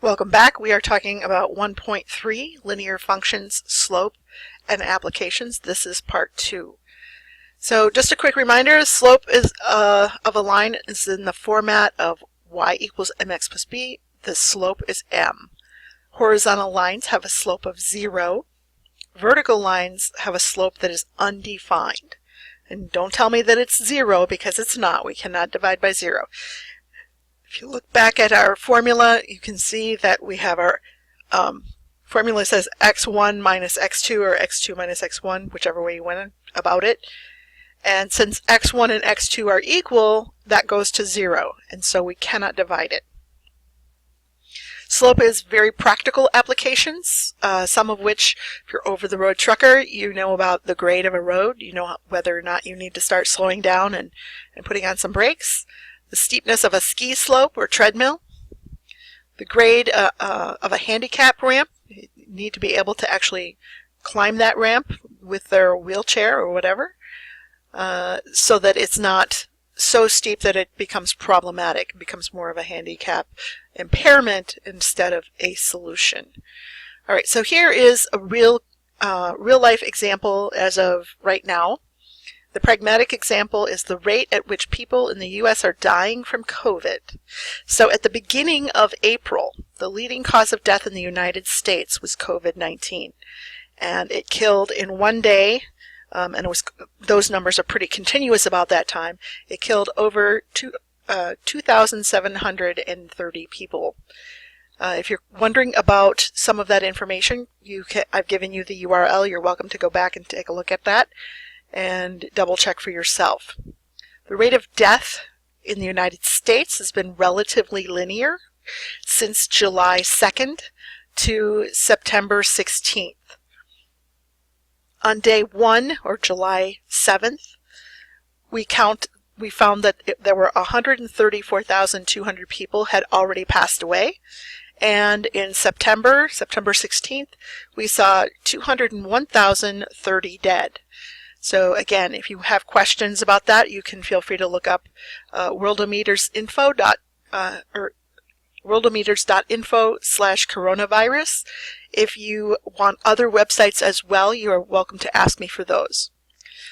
Welcome back. We are talking about 1.3, linear functions, slope, and applications. This is part 2. So just a quick reminder, slope is of a line is in the format of y equals mx plus b. The slope is m. Horizontal lines have a slope of 0. Vertical lines have a slope that is undefined. And don't tell me that it's 0 because it's not. We cannot divide by 0. If you look back at our formula, you can see that we have our formula says x1 minus x2 or x2 minus x1, whichever way you went about it. And since x1 and x2 are equal, that goes to 0, and so we cannot divide it. Slope is very practical applications, some of which, if you're over-the-road trucker, you know about the grade of a road. You know whether or not you need to start slowing down and putting on some brakes. The steepness of a ski slope or treadmill, the grade of a handicap ramp. You need to be able to actually climb that ramp with their wheelchair or whatever, so that it's not so steep that it becomes problematic. It becomes more of a handicap impairment instead of a solution. All right, so here is a real life example as of right now. The pragmatic example is the rate at which people in the U.S. are dying from COVID. So at the beginning of April, the leading cause of death in the United States was COVID-19. And it killed in one day, and those numbers are pretty continuous about that time, it killed over 2,730 people. If you're wondering about some of that information, I've given you the URL. You're welcome to go back and take a look at that and double check for yourself. The rate of death in the United States has been relatively linear since July 2nd to September 16th. On day 1, or July 7th, we found that there were 134,200 people had already passed away. And in September 16th, we saw 201,030 dead. So again, if you have questions about that, you can feel free to look up worldometers.info/coronavirus. If you want other websites as well, you are welcome to ask me for those.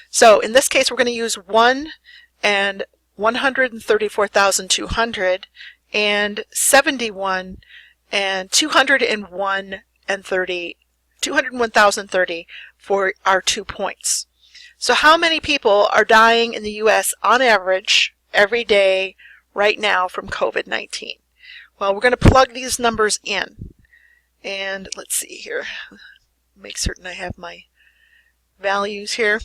So in this case, we're going to use 1 and 134,200 and 71 and 201,030 for our 2 points. So how many people are dying in the U.S. on average every day right now from COVID-19? Well, we're going to plug these numbers in. And let's see here. Make certain I have my values here.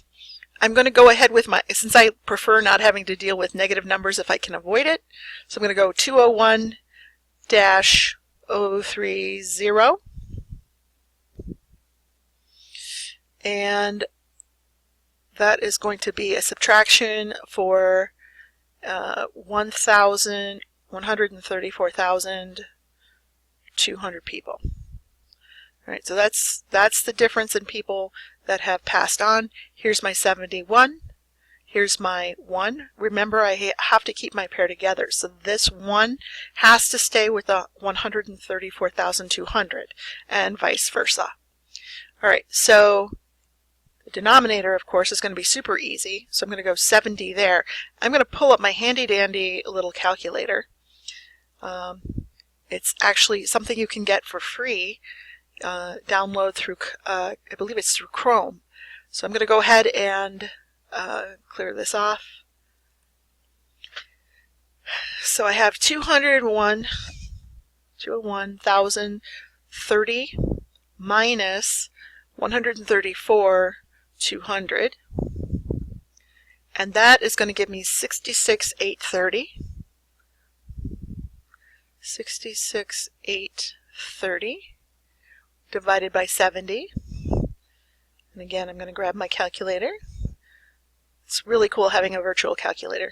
I'm going to go ahead with since I prefer not having to deal with negative numbers if I can avoid it. So I'm going to go 201-030. And that is going to be a subtraction for 134,200 people. All right, so that's the difference in people that have passed on. Here's my 71. Here's my 1. Remember, I have to keep my pair together. So this 1 has to stay with the 134,200 and vice versa. All right, so the denominator, of course, is going to be super easy. So I'm going to go 70 there. I'm going to pull up my handy-dandy little calculator. It's actually something you can get for free. Download through, I believe it's through Chrome. So I'm going to go ahead and clear this off. So I have 201,030 minus 134,200, and that is going to give me 66,830. 66,830 divided by 70. And again, I'm going to grab my calculator. It's really cool having a virtual calculator.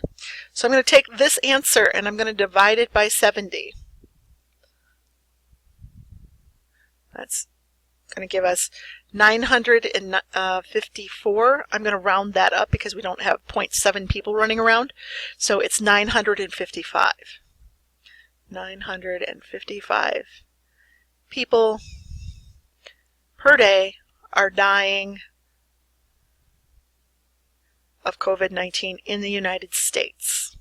So I'm going to take this answer and I'm going to divide it by 70. That's going to give us 954. I'm going to round that up because we don't have 0.7 people running around. So it's 955. 955 people per day are dying of COVID-19 in the United States.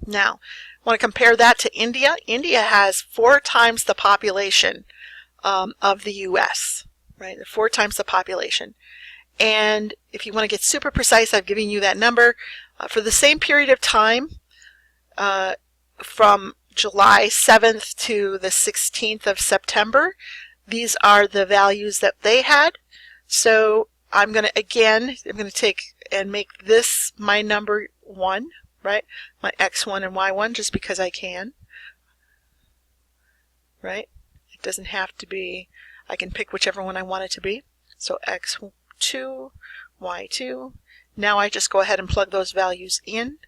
Now, I want to compare that to India. India has 4 times the population of the U.S., right? 4 times the population. And if you want to get super precise, I've given you that number. For the same period of time, from July 7th to the 16th of September, these are the values that they had. So I'm going to take and make this my number 1, right? My X1 and Y1, just because I can, right? It doesn't have to be, I can pick whichever one I want it to be. So X2, Y2. Now I just go ahead and plug those values in.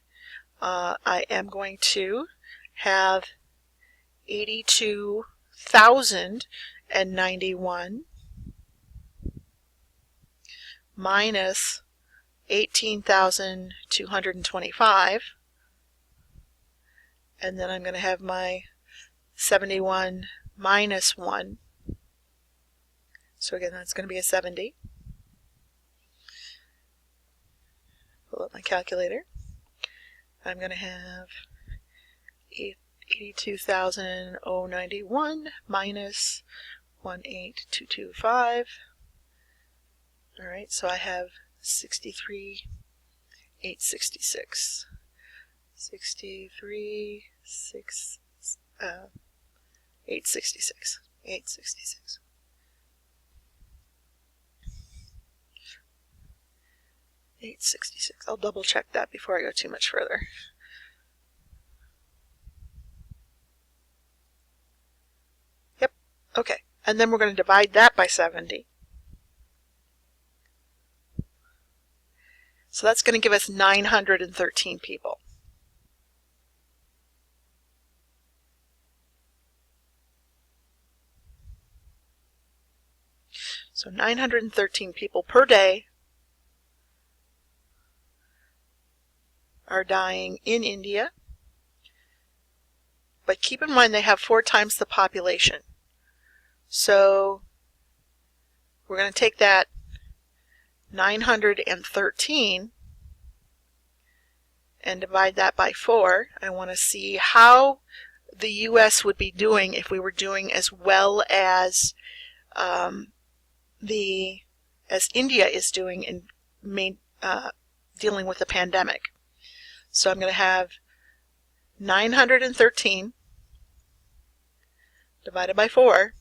I am going to have 82,091 minus 18,225, and then I'm going to have my 71 minus 1. So again, that's going to be a 70. Pull up my calculator. I'm going to have 82,091 minus 18225. All right, so I have 63,866. 866. 866. I'll double check that before I go too much further. Yep, okay. And then we're going to divide that by 70. So that's going to give us 913 people. So 913 people per day are dying in India. But keep in mind they have 4 times the population. So we're going to take that 913 and divide that by 4. I want to see how the U.S. would be doing if we were doing as well as India is doing in dealing with the pandemic. So I'm going to have 913 divided by 4.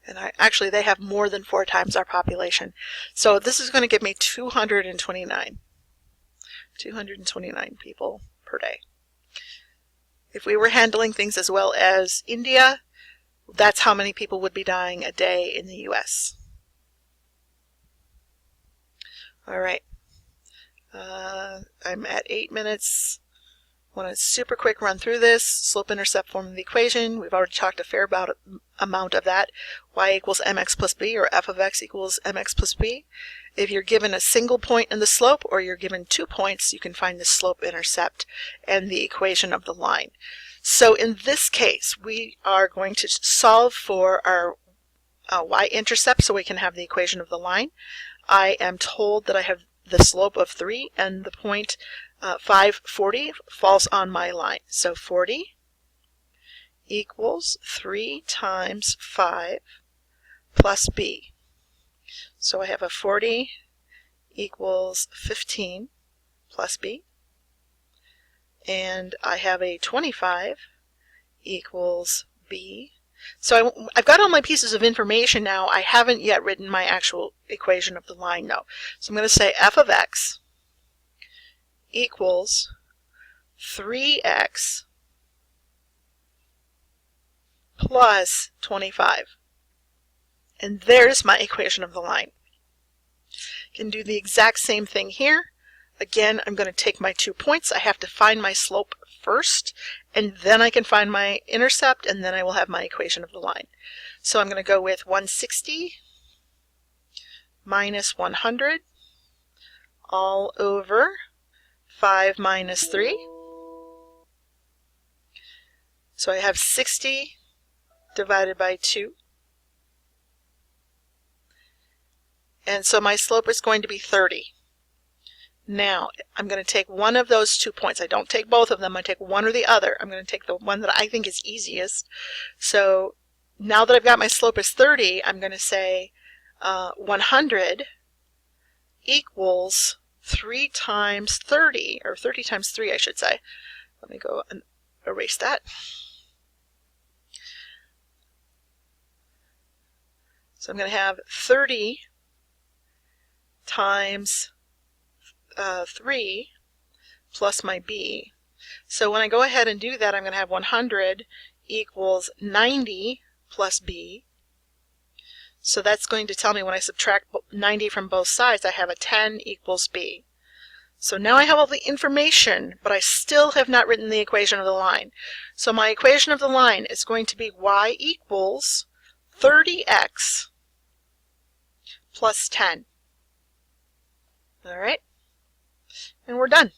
And actually, they have more than 4 times our population. So this is going to give me 229. 229 people per day. If we were handling things as well as India, that's how many people would be dying a day in the U.S. All right. I'm at 8 minutes. I want to super quick run through this. Slope-intercept form of the equation. We've already talked a fair amount of that. Y equals mx plus b, or f of x equals mx plus b. If you're given a single point in the slope, or you're given 2 points, you can find the slope-intercept and the equation of the line. So in this case, we are going to solve for our y-intercept so we can have the equation of the line. I am told that I have the slope of 3, and the point 540 falls on my line. So 40 equals 3 times 5 plus b. So I have a 40 equals 15 plus b. And I have a 25 equals b. So I've got all my pieces of information now. I haven't yet written my actual equation of the line, though. So I'm going to say f of x equals 3x plus 25. And there's my equation of the line. I can do the exact same thing here. Again, I'm going to take my 2 points. I have to find my slope first, and then I can find my intercept, and then I will have my equation of the line. So I'm going to go with 160 minus 100 all over 5 minus 3. So I have 60 divided by 2. And so my slope is going to be 30. Now, I'm going to take one of those 2 points. I don't take both of them. I take one or the other. I'm going to take the one that I think is easiest. So now that I've got my slope is 30, I'm going to say 100 equals 3 times 30, or 30 times 3, I should say. Let me go and erase that. So I'm going to have 30 times 3 plus my b. So when I go ahead and do that, I'm going to have 100 equals 90 plus b. So that's going to tell me when I subtract 90 from both sides, I have a 10 equals b. So now I have all the information, but I still have not written the equation of the line. So my equation of the line is going to be y equals 30x plus 10. All right, and we're done.